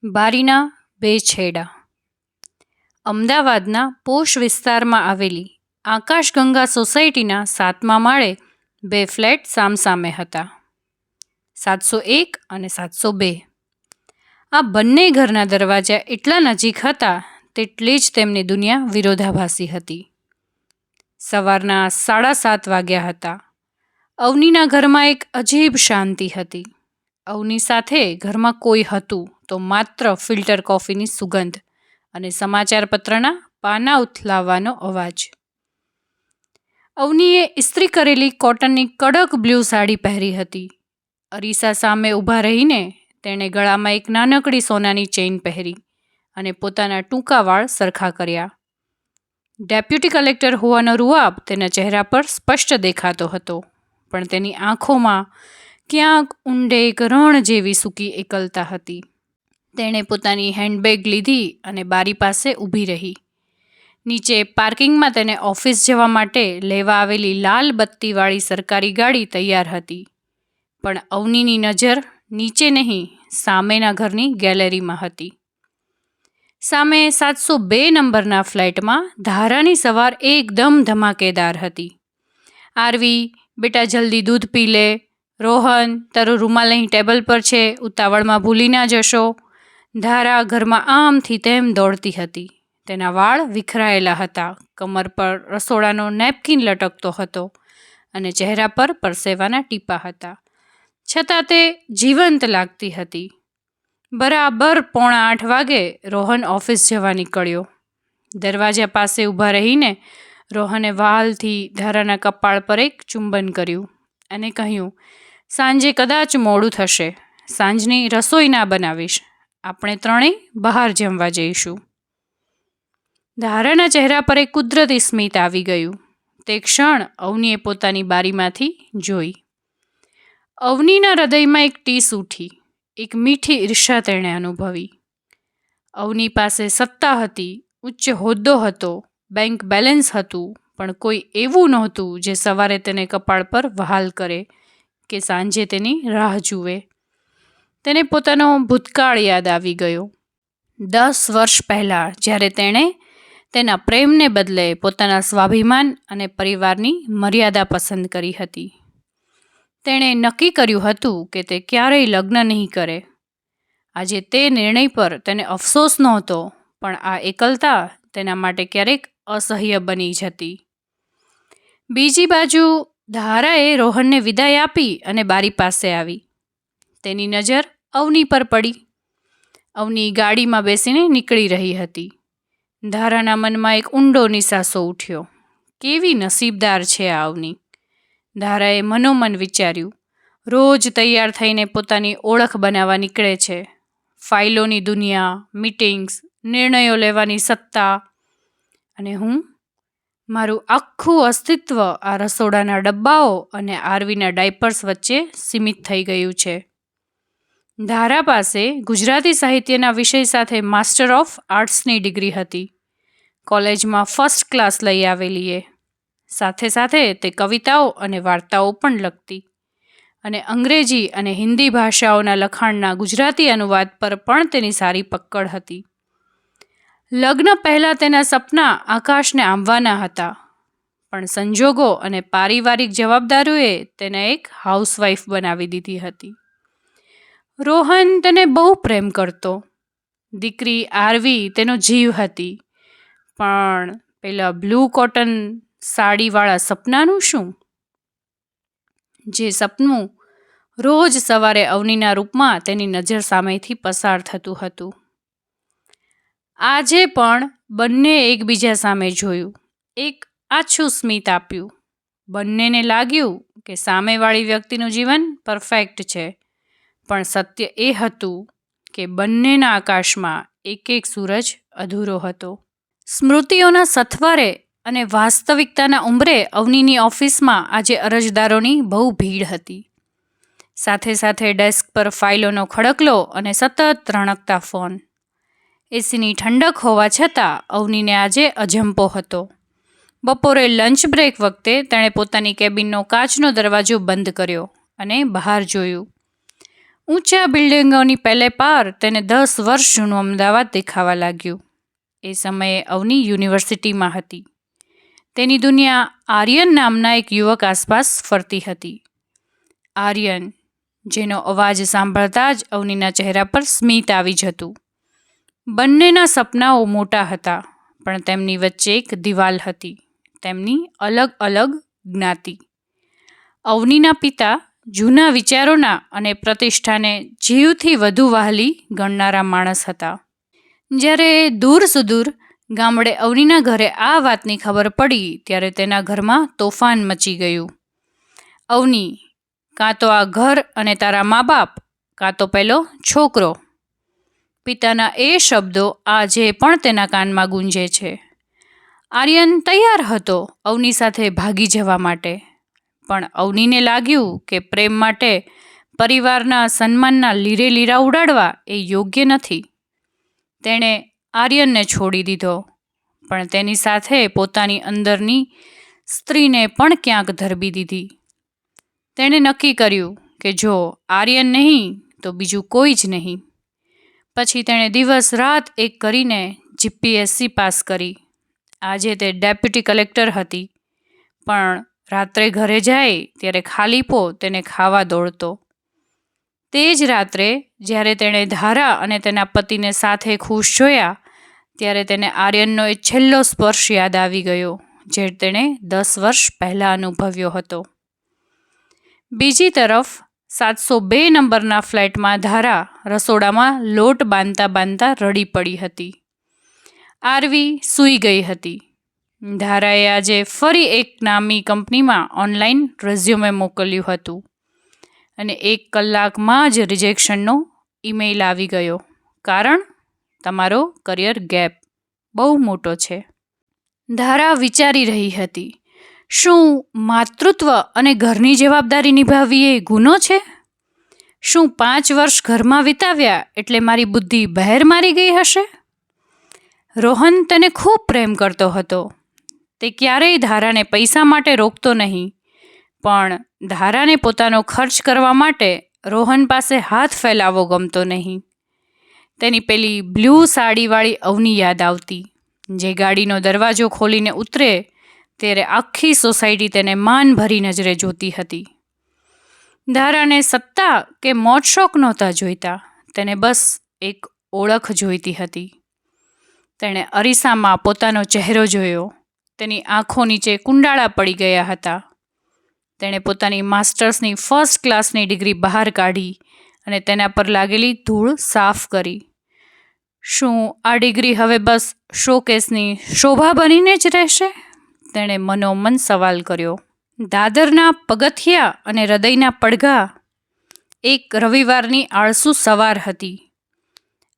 બારીના બે છેડા. અમદાવાદના પોશ વિસ્તારમાં આવેલી આકાશગંગા સોસાયટીના 7મા માળે બે ફ્લેટ સામસામે હતા, 701 અને 702. આ બંને ઘરના દરવાજા એટલા નજીક હતા તેટલી જ તેમની દુનિયા વિરોધાભાસી હતી. સવારના 7:30 વાગ્યા હતા. અવનીના ઘરમાં એક અજીબ શાંતિ હતી. અવની સાથે ઘરમાં કોઈ હતું તો માત્ર ફિલ્ટર કોફીની સુગંધ અને સમાચાર પત્રના પાના ઉથલાવવાનો અવાજ. અવનીએ ઇસ્ત્રી કરેલી કોટનની કડક બ્લુ સાડી પહેરી હતી. અરીસા સામે ઊભા રહીને તેણે ગળામાં એક નાનકડી સોનાની ચેઇન પહેરી અને પોતાના ટૂંકા વાળ સરખા કર્યા. ડેપ્યુટી કલેક્ટર હોવાનો રૂઆબ તેના ચહેરા પર સ્પષ્ટ દેખાતો હતો, પણ તેની આંખોમાં ક્યાંક ઊંડે એક રણ જેવી સૂકી એકલતા હતી. તેણે પોતાની હેન્ડબેગ લીધી અને બારી પાસે ઊભી રહી. નીચે પાર્કિંગમાં તેને ઓફિસ જવા માટે લેવા આવેલી લાલ બત્તીવાળી સરકારી ગાડી તૈયાર હતી, પણ અવનીની નજર નીચે નહીં, સામેના ઘરની ગેલેરીમાં હતી. સામે 702 નંબરના ફ્લેટમાં ધારાની સવાર એકદમ ધમાકેદાર હતી. આરવી, બેટા જલ્દી દૂધ પી લે. રોહન, તારો રૂમાલ અહીં ટેબલ પર છે, ઉતાવળમાં ભૂલી ના જશો. ધારા ઘરમાં આમથી તેમ દોડતી હતી. તેના વાળ વિખરાયેલા હતા, કમર પર રસોડાનો નેપકિન લટકતો હતો અને ચહેરા પર પરસેવાના ટીપા હતા, છતાં તે જીવંત લાગતી હતી. બરાબર 7:45 વાગે રોહન ઓફિસ જવા નીકળ્યો. દરવાજા પાસે ઊભા રહીને રોહને વાલથી ધારાના કપાળ પર એક ચુંબન કર્યું અને કહ્યું, સાંજે કદાચ મોડું થશે, સાંજની રસોઈ ના બનાવીશ, આપણે ત્રણેય બહાર જમવા જઈશું. ધારાના ચહેરા પર એક કુદરતી સ્મિત આવી ગયું. તે ક્ષણ અવનીએ પોતાની બારીમાંથી જોઈ. અવનીના હૃદયમાં એક ટીસ ઉઠી, એક મીઠી ઈર્ષા તેણે અનુભવી. અવની પાસે સત્તા હતી, ઉચ્ચ હોદ્દો હતો, બેંક બેલેન્સ હતું, પણ કોઈ એવું નહોતું જે સવારે તેને કપાળ પર વહાલ કરે કે સાંજે તેની રાહ જુએ. તેને પોતાનો ભૂતકાળ યાદ આવી ગયો. 10 વર્ષ પહેલાં, જ્યારે તેણે તેના પ્રેમને બદલે પોતાના સ્વાભિમાન અને પરિવારની મર્યાદા પસંદ કરી હતી. તેણે નક્કી કર્યું હતું કે તે ક્યારેય લગ્ન નહીં કરે. આજે તે નિર્ણય પર તેને અફસોસ નહોતો, પણ આ એકલતા તેના માટે ક્યારેક અસહ્ય બની જતી. બીજી બાજુ ધારાએ રોહનને વિદાય આપી અને બારી પાસે આવી. તેની નજર અવની પર પડી. અવની ગાડીમાં બેસીને નીકળી રહી હતી. ધારાના મનમાં એક ઊંડો નિસાસો ઉઠ્યો. કેવી નસીબદાર છે આ અવની. ધારાએ મનોમન વિચાર્યું. રોજ તૈયાર થઈને પોતાની ઓળખ બનાવવા નીકળે છે. ફાઇલોની દુનિયા, મીટિંગ્સ, નિર્ણયો લેવાની સત્તા, અને હું, મારું આખું અસ્તિત્વ આ રસોડાના ડબ્બાઓ અને આરવીના ડાયપર્સ વચ્ચે સીમિત થઈ ગયું છે. ધારા પાસે ગુજરાતી સાહિત્યના વિષય સાથે માસ્ટર ઓફ આર્ટ્સની ડિગ્રી હતી. કોલેજમાં ફર્સ્ટ ક્લાસ લઈ આવેલી એ. સાથે સાથે તે કવિતાઓ અને વાર્તાઓ પણ લખતી અને અંગ્રેજી અને હિન્દી ભાષાઓના લખાણના ગુજરાતી અનુવાદ પર પણ તેની સારી પકડ હતી. લગ્ન પહેલાં તેના સપના આકાશને આંબવાના હતા, પણ સંજોગો અને પારિવારિક જવાબદારીઓએ તેને એક હાઉસવાઈફ બનાવી દીધી હતી. રોહન તેને બહુ પ્રેમ કરતો. દીકરી આરવી તેનો જીવ હતી, પણ પેલા બ્લુ કોટન સાડીવાળા સપનાનું શું? જે સપનું રોજ સવારે અવનીના રૂપમાં તેની નજર સામેથી પસાર થતું હતું. આજે પણ બંને એકબીજા સામે જોયું. એક આછું સ્મિત આપ્યું. બંનેને લાગ્યું કે સામેવાળી વ્યક્તિનું જીવન પરફેક્ટ છે, પણ સત્ય એ હતું કે બંનેના આકાશમાં એક એક સૂરજ અધૂરો હતો. સ્મૃતિઓના સથવારે અને વાસ્તવિકતાના ઉંબરે અવનીની ઓફિસમાં આજે અરજદારોની બહુ ભીડ હતી. સાથે સાથે ડેસ્ક પર ફાઇલોનો ખડકલો અને સતત રણકતા ફોન. એસીની ઠંડક હોવા છતાં અવનીને આજે અજંપો હતો. બપોરે લંચ બ્રેક વખતે તેણે પોતાની કેબિનનો કાચનો દરવાજો બંધ કર્યો અને બહાર જોયું. ઊંચા બિલ્ડિંગોની પહેલે પાર તેને 10 વર્ષ જૂનું અમદાવાદ દેખાવા લાગ્યું. એ સમયે અવની યુનિવર્સિટીમાં હતી. તેની દુનિયા આર્યન નામના એક યુવક આસપાસ ફરતી હતી. આર્યન, જેનો અવાજ સાંભળતા જ અવનીના ચહેરા પર સ્મિત આવી જતું. બંનેના સપનાઓ મોટા હતા, પણ તેમની વચ્ચે એક દિવાલ હતી, તેમની અલગ અલગ જ્ઞાતિ. અવનીના પિતા જૂના વિચારોના અને પ્રતિષ્ઠાને જીવથી વધુ વહાલી ગણનારા માણસ હતા. જ્યારે દૂર સુદૂર ગામડે અવનીના ઘરે આ વાતની ખબર પડી ત્યારે તેના ઘરમાં તોફાન મચી ગયું. અવની, કાં તો આ ઘર અને તારા મા બાપ, કાં તો પેલો છોકરો. પિતાના એ શબ્દો આજે પણ તેના કાનમાં ગુંજે છે. આર્યન તૈયાર હતો અવની સાથે ભાગી જવા માટે, પણ અવનીને લાગ્યું કે પ્રેમ માટે પરિવારના સન્માનના લીરે લીરા ઉડાડવા એ યોગ્ય નથી. તેણે આર્યનને છોડી દીધો, પણ તેની સાથે પોતાની અંદરની સ્ત્રીને પણ ક્યાંક ધરબી દીધી. તેણે નક્કી કર્યું કે જો આર્યન નહીં તો બીજું કોઈ જ નહીં. પછી તેણે દિવસ રાત એક કરીને જીપીએસસી પાસ કરી. આજે તે ડેપ્યુટી કલેક્ટર હતી, પણ રાત્રે ઘરે જાય ત્યારે ખાલીપો તેને ખાવા દોડતો. તે જ રાત્રે જ્યારે તેણે ધારા અને તેના પતિને સાથે ખુશ જોયા ત્યારે તેને આર્યનનો એ છેલ્લો સ્પર્શ યાદ આવી ગયો, જે તેણે 10 વર્ષ પહેલાં અનુભવ્યો હતો. બીજી તરફ 702 નંબરના ફ્લેટમાં ધારા રસોડામાં લોટ બાંધતા બાંધતા રડી પડી હતી. આરવી સૂઈ ગઈ હતી. ધારાએ આજે ફરી એક નામી કંપનીમાં ઓનલાઈન રેઝ્યુમે મોકલ્યું હતું અને 1 કલાકમાં જ રિજેક્શનનો ઈમેઇલ આવી ગયો. કારણ, તમારો કરિયર ગેપ બહુ મોટો છે. ધારા વિચારી રહી હતી, શું માતૃત્વ અને ઘરની જવાબદારી નિભાવવી એ ગુનો છે? શું 5 વર્ષ ઘરમાં વિતાવ્યા એટલે મારી બુદ્ધિ બહેર મારી ગઈ હશે? રોહન તેને ખૂબ પ્રેમ કરતો હતો. તે ક્યારેય ધારાને પૈસા માટે રોકતો નહીં, પણ ધારાને પોતાનો ખર્ચ કરવા માટે રોહન પાસે હાથ ફેલાવવો ગમતો નહીં. તેની પેલી બ્લુ સાડીવાળી અવની યાદ આવતી, જે ગાડીનો દરવાજો ખોલીને ઉતરે ત્યારે આખી સોસાયટી તેને માન ભરી નજરે જોતી હતી. ધારાને સત્તા કે મોજ શોખ નહોતા જોઈતા, તેને બસ એક ઓળખ જોઈતી હતી. તેણે અરીસામાં પોતાનો ચહેરો જોયો. તેની આંખો નીચે કુંડાળા પડી ગયા હતા. તેણે પોતાની માસ્ટર્સની ફર્સ્ટ ક્લાસની ડિગ્રી બહાર કાઢી અને તેના પર લાગેલી ધૂળ સાફ કરી. શું આ ડિગ્રી હવે બસ શોકેસની શોભા બનીને જ રહેશે? તેણે મનોમન સવાલ કર્યો. દાદરના પગથિયા અને હૃદયના પડઘા. એક રવિવારની આળસુ સવાર હતી.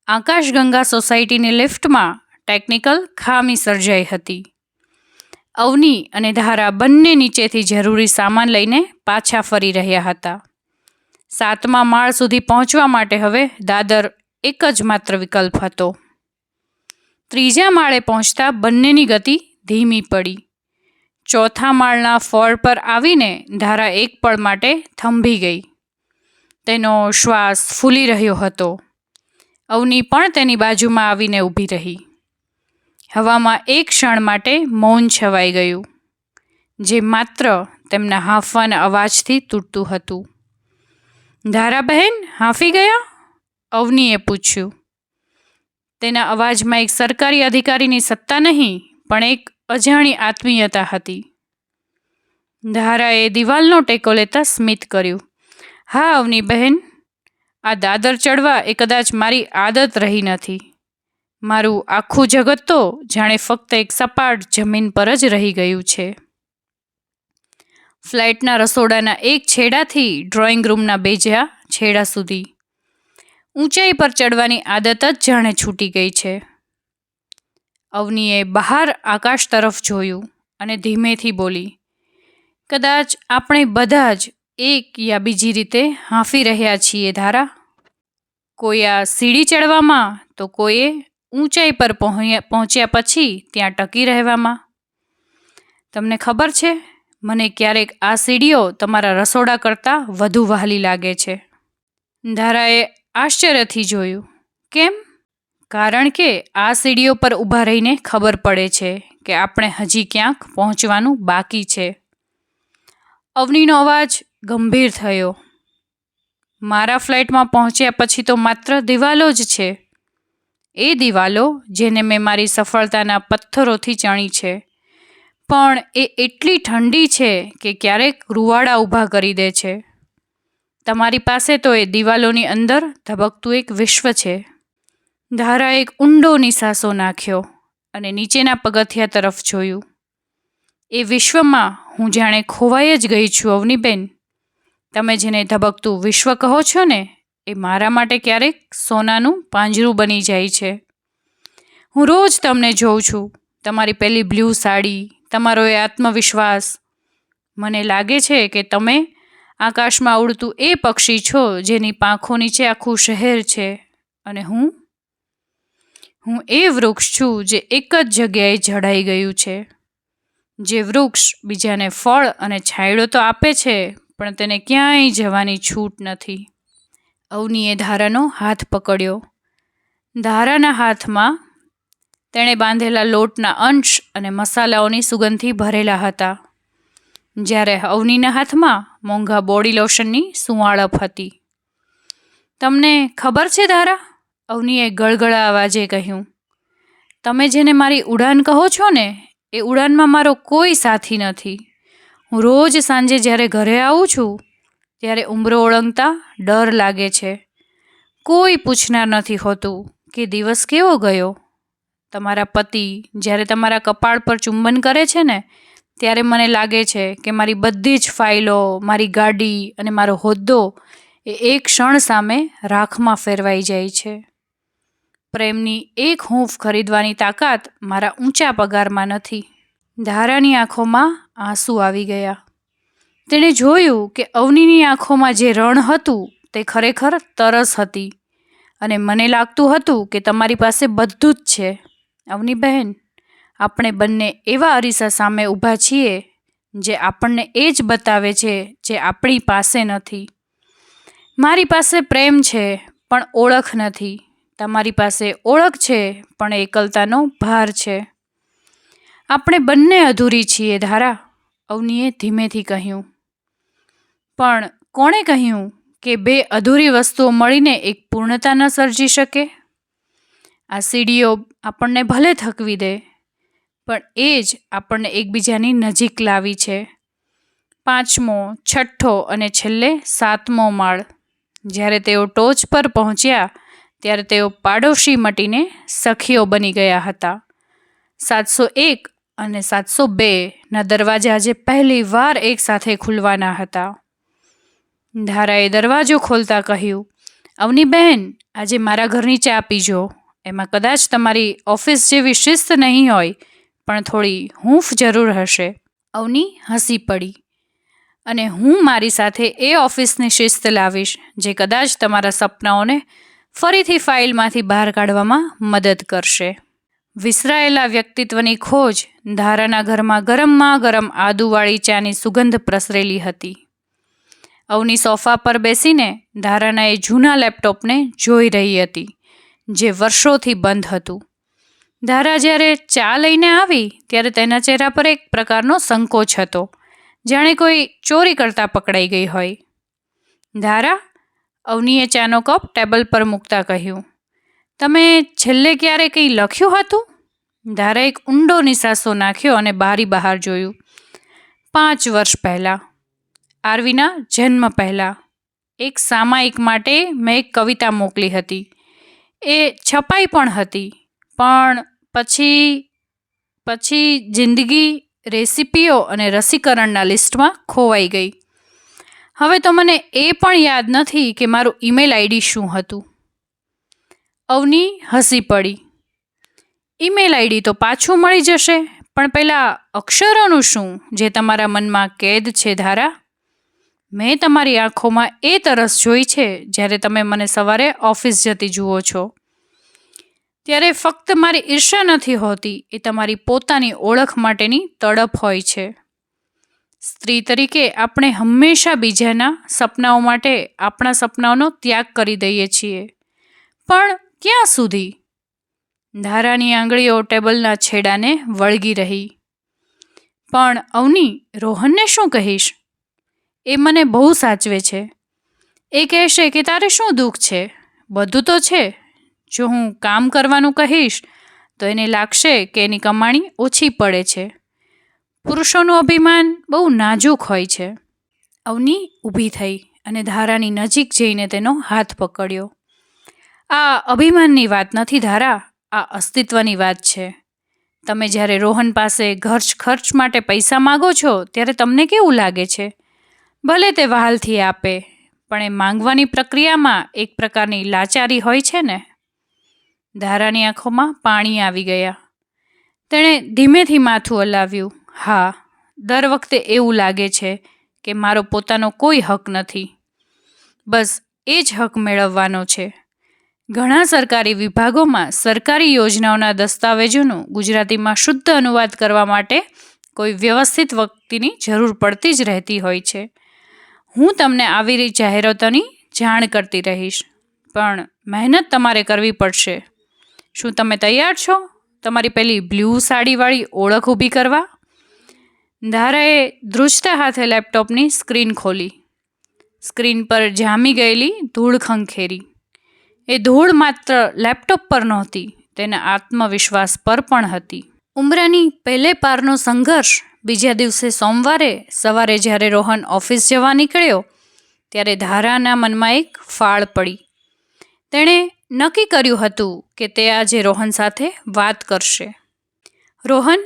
આકાશગંગા સોસાયટીની લિફ્ટમાં ટેકનિકલ ખામી સર્જાઈ હતી. અવની અને ધારા બંને નીચેથી જરૂરી સામાન લઈને પાછા ફરી રહ્યા હતા. 7મા માળ સુધી પહોંચવા માટે હવે દાદર એક જ માત્ર વિકલ્પ હતો. 3જા માળે પહોંચતા બંનેની ગતિ ધીમી પડી. 4થા માળના ફ્લોર પર આવીને ધારા એક પળ માટે થંભી ગઈ. તેનો શ્વાસ ફૂલી રહ્યો હતો. અવની પણ તેની બાજુમાં આવીને ઊભી રહી. હવામાં એક ક્ષણ માટે મૌન છવાઈ ગયું, જે માત્ર તેમના હાંફવાના અવાજથી તૂટતું હતું. ધારા બહેન, હાંફી ગયા? અવનીએ પૂછ્યું. તેના અવાજમાં એક સરકારી અધિકારીની સત્તા નહીં, પણ એક અજાણી આત્મીયતા હતી. ધારાએ દિવાલનો ટેકો લેતા સ્મિત કર્યું. હા અવની બહેન, આ દાદર ચડવા એ કદાચ મારી આદત રહી નથી. મારું આખું જગત તો જાણે ફક્ત એક સપાટ જમીન પર જ રહી ગયું છે. ફ્લેટના રસોડાના એક છેડાથી ડ્રોઈંગ રૂમના બીજા છેડા સુધી ઊંચાઈ પર ચડવાની આદત જ જાણે છૂટી ગઈ છે. અવનીએ બહાર આકાશ તરફ જોયું અને ધીમેથી બોલી, કદાચ આપણે બધા જ એક યા બીજી રીતે હાંફી રહ્યા છીએ ધારા. કોઈ આ સીડી ચડવામાં તો કોઈએ ઊંચાઈ પર પહોંચ્યા પછી ત્યાં ટકી રહેવામાં. તમને ખબર છે, મને ક્યારેક આ સીડીઓ તમારા રસોડા કરતાં વધુ વહાલી લાગે છે. ધારાએ આશ્ચર્યથી જોયું. કેમ? કારણ કે આ સીડીઓ પર ઊભા રહીને ખબર પડે છે કે આપણે હજી ક્યાંક પહોંચવાનું બાકી છે. અવનીનો અવાજ ગંભીર થયો. મારા ફ્લેટમાં પહોંચ્યા પછી તો માત્ર દિવાલો જ છે. એ દિવાલો જેને મેં મારી સફળતાના પથ્થરોથી ચણી છે, પણ એ એટલી ઠંડી છે કે ક્યારેક રૂવાડા ઊભા કરી દે છે. તમારી પાસે તો એ દિવાલોની અંદર ધબકતું એક વિશ્વ છે. ધારાએ એક ઊંડો નિસાસો નાખ્યો અને નીચેના પગથિયા તરફ જોયું. એ વિશ્વમાં હું જાણે ખોવાઈ જ ગઈ છું અવનીબેન. તમે જેને ધબકતું વિશ્વ કહો છો ને, એ મારા માટે ક્યારેક સોનાનું પાંજરું બની જાય છે. હું રોજ તમને જોઉં છું, તમારી પેલી બ્લુ સાડી, તમારો એ આત્મવિશ્વાસ. મને લાગે છે કે તમે આકાશમાં ઉડતું એ પક્ષી છો જેની પાંખો નીચે આખું શહેર છે, અને હું એ વૃક્ષ છું જે એક જ જગ્યાએ જડાઈ ગયું છે. જે વૃક્ષ બીજાને ફળ અને છાંયડો તો આપે છે, પણ તેને ક્યાંય જવાની છૂટ નથી. અવનીએ ધારાનો હાથ પકડ્યો. ધારાના હાથમાં તેણે બાંધેલા લોટના અંશ અને મસાલાઓની સુગંધથી ભરેલા હતા, જ્યારે અવનીના હાથમાં મોંઘા બોડી લોશનની સુંવાળપ હતી. તમને ખબર છે ધારા, અવનીએ ગળગળા અવાજે કહ્યું, તમે જેને મારી ઉડાન કહો છો ને, એ ઉડાનમાં મારો કોઈ સાથી નથી. હું રોજ સાંજે જ્યારે ઘરે આવું છું ત્યારે ઉંબરો ઓળંગતા ડર લાગે છે. કોઈ પૂછનાર નથી હોતું કે દિવસ કેવો ગયો. તમારા પતિ જ્યારે તમારા કપાળ પર ચુંબન કરે છે ને, ત્યારે મને લાગે છે કે મારી બધી જ ફાઇલો, મારી ગાડી અને મારો હોદ્દો એ એક ક્ષણ સામે રાખમાં ફેરવાઈ જાય છે. પ્રેમની એક હૂંફ ખરીદવાની તાકાત મારા ઊંચા પગારમાં નથી. ધારાની આંખોમાં આંસુ આવી ગયા. તેણે જોયું કે અવનીની આંખોમાં જે રણ હતું તે ખરેખર તરસ હતી, અને મને લાગતું હતું કે તમારી પાસે બધું જ છે. અવની બહેન, આપણે બંને એવા અરીસા સામે ઊભા છીએ જે આપણને એ જ બતાવે છે જે આપણી પાસે નથી. મારી પાસે પ્રેમ છે પણ ઓળખ નથી. તમારી પાસે ઓળખ છે પણ એકલતાનો ભાર છે. આપણે બંને અધૂરી છીએ ધારા, અવનીએ ધીમેથી કહ્યું. પણ કોણે કહ્યું કે બે અધૂરી વસ્તુઓ મળીને એક પૂર્ણતા ન સર્જી શકે? આ સીડીઓ આપણને ભલે થકવી દે, પણ એ જ આપણને એકબીજાની નજીક લાવી છે. 5મો, 6ઠ્ઠો અને છેલ્લે 7મો માળ. જ્યારે તેઓ ટોચ પર પહોંચ્યા ત્યારે તેઓ પાડોશી મટીને સખીઓ બની ગયા હતા. 701 અને 702ના દરવાજા આજે પહેલી વાર એક સાથે ખુલવાના હતા. ધારાએ દરવાજો ખોલતા કહ્યું, અવની બહેન, આજે મારા ઘરની ચા પીજો. એમાં કદાચ તમારી ઓફિસ જેવી શિસ્ત નહીં હોય, પણ થોડી હૂંફ જરૂર હશે. અવની હસી પડી. અને હું મારી સાથે એ ઓફિસની શિસ્ત લાવીશ જે કદાચ તમારા સપનાઓને ફરીથી ફાઇલમાંથી બહાર કાઢવામાં મદદ કરશે. વિસરાયેલા વ્યક્તિત્વની ખોજ. ધારાના ઘરમાં ગરમમાં ગરમ આદુવાળી ચાની સુગંધ પ્રસરેલી હતી. અવની સોફા પર બેસીને ધારાના એ જૂના લેપટોપને જોઈ રહી હતી, જે વર્ષોથી બંધ હતું. ધારા જ્યારે ચા લઈને આવી ત્યારે તેના ચહેરા પર એક પ્રકારનો સંકોચ હતો, જાણે કોઈ ચોરી કરતા પકડાઈ ગઈ હોય. ધારા, અવનીએ ચાનો કપ ટેબલ પર મૂકતા કહ્યું, તમે છેલ્લે ક્યારે કંઈ લખ્યું હતું? ધારાએ એક ઊંડો નિસાસો નાખ્યો અને બારી બહાર જોયું. 5 વર્ષ પહેલાં, આરવીના જન્મ પહેલાં, એક સામાયિક માટે મેં એક કવિતા મોકલી હતી. એ છપાઈ પણ હતી, પણ પછી જિંદગી, રેસિપીઓ અને રસીકરણના લિસ્ટમાં ખોવાઈ ગઈ. હવે તો મને એ પણ યાદ નથી કે મારું ઈમેલ આઈડી શું હતું. અવની હસી પડી. ઈમેલ આઈડી તો પાછું મળી જશે, પણ પેલા અક્ષરોનું શું જે તમારા મનમાં કેદ છે ધારા? મેં તમારી આંખોમાં એ તરસ જોઈ છે જ્યારે તમે મને સવારે ઓફિસ જતી જુઓ છો. ત્યારે ફક્ત મારી ઈર્ષા નથી હોતી, એ તમારી પોતાની ઓળખ માટેની તડપ હોય છે. સ્ત્રી તરીકે આપણે હંમેશા બીજાના સપનાઓ માટે આપણા સપનાઓનો ત્યાગ કરી દઈએ છીએ, પણ ક્યાં સુધી? ધારાની આંગળીઓ ટેબલના છેડાને વળગી રહી. પણ અવની, રોહનને શું કહીશ? એ મને બહુ સાચવે છે. એ કહેશે કે તારે શું દુઃખ છે? બધું તો છે. જો હું કામ કરવાનું કહીશ તો એને લાગશે કે એની કમાણી ઓછી પડે છે. પુરુષોનું અભિમાન બહુ નાજુક હોય છે. અવની ઊભી થઈ અને ધારાની નજીક જઈને તેનો હાથ પકડ્યો. આ અભિમાનની વાત નથી ધારા, આ અસ્તિત્વની વાત છે. તમે જ્યારે રોહન પાસે ખર્ચ માટે પૈસા માગો છો ત્યારે તમને કેવું લાગે છે? ભલે તે વહાલથી આપે, પણ એ માંગવાની પ્રક્રિયામાં એક પ્રકારની લાચારી હોય છે ને. ધારાની આંખોમાં પાણી આવી ગયા. તેણે ધીમેથી માથું હલાવ્યું. હા, દર વખતે એવું લાગે છે કે મારો પોતાનો કોઈ હક નથી. બસ એ જ હક મેળવવાનો છે. ઘણા સરકારી વિભાગોમાં સરકારી યોજનાઓના દસ્તાવેજોનું ગુજરાતીમાં શુદ્ધ અનુવાદ કરવા માટે કોઈ વ્યવસ્થિત વ્યક્તિની જરૂર પડતી જ રહેતી હોય છે. હું તમને આવી જાહેરાતોની જાણ કરતી રહીશ, પણ મહેનત તમારે કરવી પડશે. શું તમે તૈયાર છો તમારી પેલી બ્લુ સાડીવાળી ઓળખ ઊભી કરવા? ધારાએ ધ્રુજતા હાથે લેપટોપની સ્ક્રીન ખોલી. સ્ક્રીન પર જામી ગયેલી ધૂળ ખંખેરી. એ ધૂળ માત્ર લેપટોપ પર નહોતી, તેના આત્મવિશ્વાસ પર પણ હતી. ઉંબરાની પહેલે પારનો સંઘર્ષ. બીજા દિવસે સોમવારે સવારે જ્યારે રોહન ઓફિસ જવા નીકળ્યો ત્યારે ધારાના મનમાં એક ફાળ પડી. તેણે નક્કી કર્યું હતું કે તે આજે રોહન સાથે વાત કરશે. રોહન,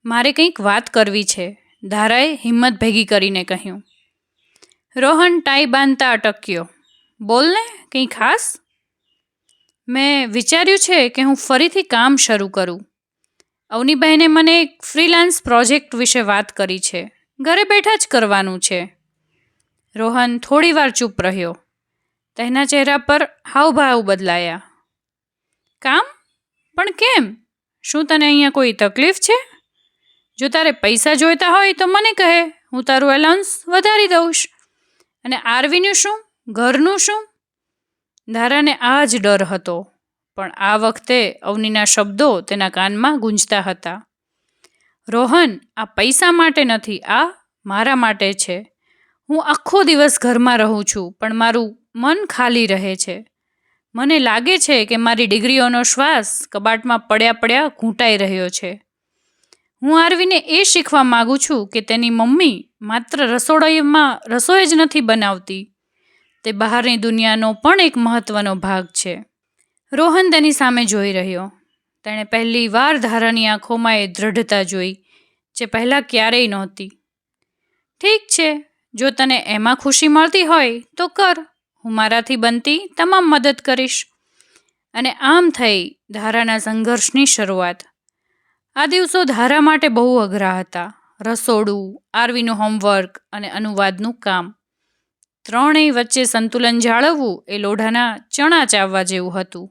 મારે કંઈક વાત કરવી છે, ધારાએ હિંમત ભેગી કરીને કહ્યું. રોહન ટાઈ બાંધતા અટક્યો. બોલને, કંઈ ખાસ? મેં વિચાર્યું છે કે હું ફરીથી કામ શરૂ કરું. અવનીબહેને મને એક ફ્રીલાન્સ પ્રોજેક્ટ વિશે વાત કરી છે. ઘરે બેઠા જ કરવાનું છે. રોહન થોડીવાર ચૂપ રહ્યો. તેના ચહેરા પર હાવભાવ બદલાયા. કામ? પણ કેમ? શું તને અહીંયા કોઈ તકલીફ છે? જો તારે પૈસા જોઈતા હોય તો મને કહે, હું તારું એલાઉન્સ વધારી દઉં. અને આરવીનું શું? ઘરનું શું? ધારાને આ જ ડર હતો, પણ આ વખતે અવનીના શબ્દો તેના કાનમાં ગૂંજતા હતા. રોહન, આ પૈસા માટે નથી, આ મારા માટે છે. હું આખો દિવસ ઘરમાં રહું છું, પણ મારું મન ખાલી રહે છે. મને લાગે છે કે મારી ડિગ્રીઓનો શ્વાસ કબાટમાં પડ્યા ઘૂંટાઈ રહ્યો છે. હું આરવીને એ શીખવા માગું છું કે તેની મમ્મી માત્ર રસોઈ જ નથી બનાવતી, તે બહારની દુનિયાનો પણ એક મહત્વનો ભાગ છે. રોહન તેની સામે જોઈ રહ્યો. તેણે પહેલી વાર ધારાની આંખોમાં એ દ્રઢતા જોઈ જે પહેલાં ક્યારેય નહોતી. ઠીક છે, જો તને એમાં ખુશી મળતી હોય તો કર. હું મારાથી બનતી તમામ મદદ કરીશ. અને આમ થઈ ધારાના સંઘર્ષની શરૂઆત. આ દિવસો ધારા માટે બહુ અઘરા હતા. રસોડું, આરવીનું હોમવર્ક અને અનુવાદનું કામ. ત્રણેય વચ્ચે સંતુલન જાળવવું એ લોઢાના ચણા ચાવવા જેવું હતું.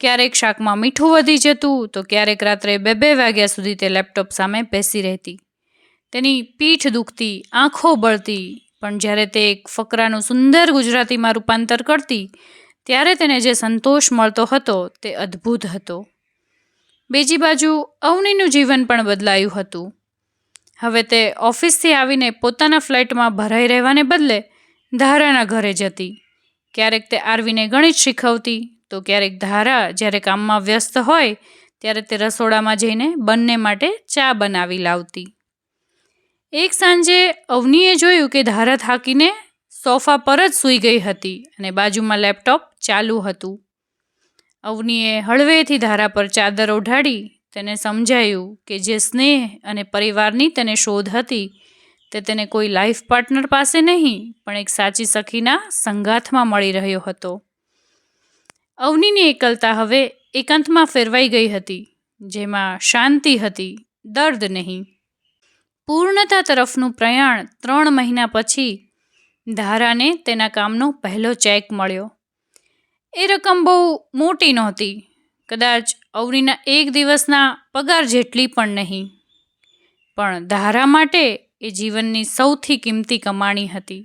ક્યારેક શાકમાં મીઠું વધી જતું તો ક્યારેક રાત્રે 2-2 વાગ્યા સુધી તે લેપટોપ સામે બેસી રહેતી. તેની પીઠ દુખતી, આંખો બળતી, પણ જ્યારે તે એક ફકરાનું સુંદર ગુજરાતીમાં રૂપાંતર કરતી ત્યારે તેને જે સંતોષ મળતો હતો તે અદ્ભુત હતો. બીજી બાજુ અવનીનું જીવન પણ બદલાયું હતું. હવે તે ઓફિસથી આવીને પોતાના ફ્લેટમાં ભરાઈ રહેવાને બદલે ધારાના ઘરે જતી. ક્યારેક તે આરવીને ગણિત શીખવતી તો ક્યારેક ધારા જ્યારે કામમાં વ્યસ્ત હોય ત્યારે તે રસોડામાં જઈને બંને માટે ચા બનાવી લાવતી. એક સાંજે અવનીએ જોયું કે ધારા થાકીને સોફા પર જ સૂઈ ગઈ હતી અને બાજુમાં લેપટોપ ચાલુ હતું. અવનીએ હળવેથી ધારા પર ચાદર ઓઢાડી તેને સમજાયું કે જે સ્નેહ અને પરિવારની તેને શોધ હતી તે તેને કોઈ લાઈફ પાર્ટનર પાસે નહીં, પણ એક સાચી સખીના સંગાથમાં મળી રહ્યો હતો. અવનીની એકલતા હવે એકાંતમાં ફેરવાઈ ગઈ હતી, જેમાં શાંતિ હતી, દર્દ નહીં. પૂર્ણતા તરફનું પ્રયાણ 3 મહિના પછી ધારાને તેના કામનો પહેલો ચેક મળ્યો. એ રકમ બહુ મોટી નહોતી, કદાચ અવનીના એક દિવસના પગાર જેટલી પણ નહીં, પણ ધારા માટે એ જીવનની સૌથી કિંમતી કમાણી હતી.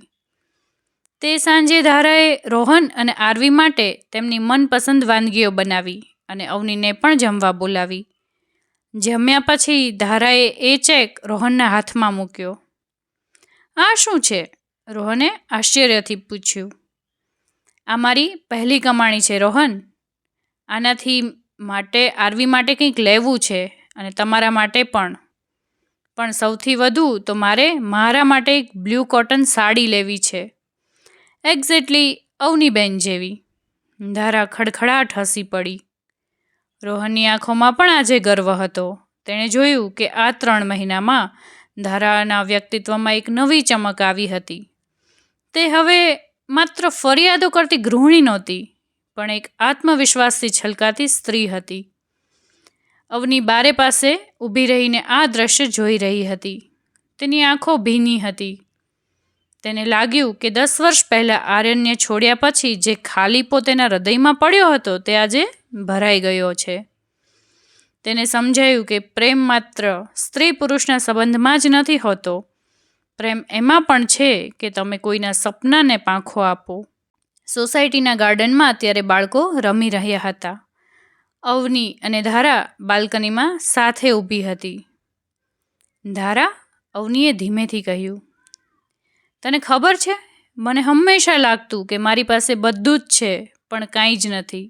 તે સાંજે ધારાએ રોહન અને આરવી માટે તેમની મનપસંદ વાનગીઓ બનાવી અને અવનીને પણ જમવા બોલાવી. જમ્યા પછી ધારાએ એ ચેક રોહનના હાથમાં મૂક્યો. આ શું છે? રોહને આશ્ચર્યથી પૂછ્યું. આ મારી પહેલી કમાણી છે રોહન. આનાથી માટે આરવી માટે કંઈક લેવું છે અને તમારા માટે પણ સૌથી વધુ તો મારે મારા માટે એક બ્લુ કોટન સાડી લેવી છે, એક્ઝેક્ટલી અવનીબેન જેવી. ધારા ખડખડાટ હસી પડી. રોહનની આંખોમાં પણ આજે ગર્વ હતો. તેણે જોયું કે આ 3 મહિનામાં ધારાના વ્યક્તિત્વમાં એક નવી ચમક આવી હતી. તે હવે માત્ર ફરિયાદો કરતી ગૃહિણી નહોતી, પણ એક આત્મવિશ્વાસથી છલકાતી સ્ત્રી હતી. અવની બારે પાસે ઊભી રહીને આ દ્રશ્ય જોઈ રહી હતી. તેની આંખો ભીની હતી. તેને લાગ્યું કે 10 વર્ષ પહેલાં આર્યનને છોડ્યા પછી જે ખાલીપો તેના હૃદયમાં પડ્યો હતો તે આજે ભરાઈ ગયો છે. તેને સમજાયું કે પ્રેમ માત્ર સ્ત્રી પુરુષના સંબંધમાં જ નથી હોતો. પ્રેમ એમાં પણ છે કે તમે કોઈના સપનાને પાંખો આપો. સોસાયટીના ગાર્ડનમાં અત્યારે બાળકો રમી રહ્યા હતા. અવની અને ધારા બાલ્કનીમાં સાથે ઊભી હતી. ધારા, અવનીએ ધીમેથી કહ્યું, તને ખબર છે, મને હંમેશા લાગતું કે મારી પાસે બધું જ છે પણ કાંઈ જ નથી.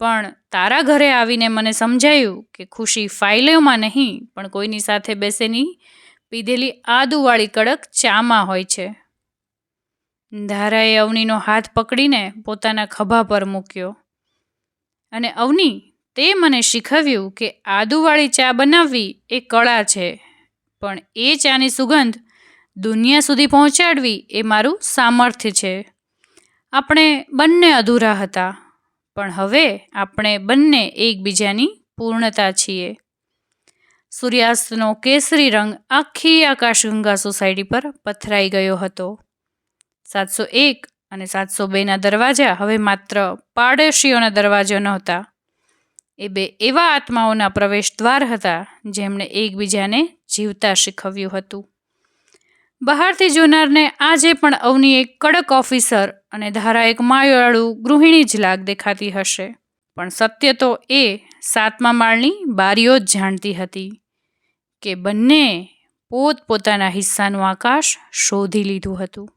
પણ તારા ઘરે આવીને મને સમજાયું કે ખુશી ફાઇલોમાં નહીં પણ કોઈની સાથે બેસીને પીધેલી આદુવાળી કડક ચામાં હોય છે. ધારાએ અવનીનો હાથ પકડીને પોતાના ખભા પર મૂક્યો. અને અવની, તે મને શીખવ્યું કે આદુવાળી ચા બનાવવી એ કળા છે, પણ એ ચાની સુગંધ દુનિયા સુધી પહોંચાડવી એ મારું સામર્થ્ય છે. આપણે બંને અધૂરા હતા, પણ હવે આપણે બંને એકબીજાની પૂર્ણતા છીએ. સૂર્યાસ્તનો કેસરી રંગ આખી આકાશગંગા સોસાયટી પર પથરાઈ ગયો હતો. 701 અને 702ના દરવાજા હવે માત્ર પાડોશીઓના દરવાજા નહોતા. એ 2 એવા આત્માઓના પ્રવેશ દ્વાર હતા જેમણે એકબીજાને જીવતા શીખવ્યું હતું. બહારથી જોનારને આજે પણ અવની એક કડક ઓફિસર અને ધારા એક માયાળુ ગૃહિણી જ લાગ દેખાતી હશે, પણ સત્ય તો એ 7મા માળની બારીઓ જ જાણતી હતી કે બંને પોતપોતાના હિસ્સાનું આકાશ શોધી લીધું હતું.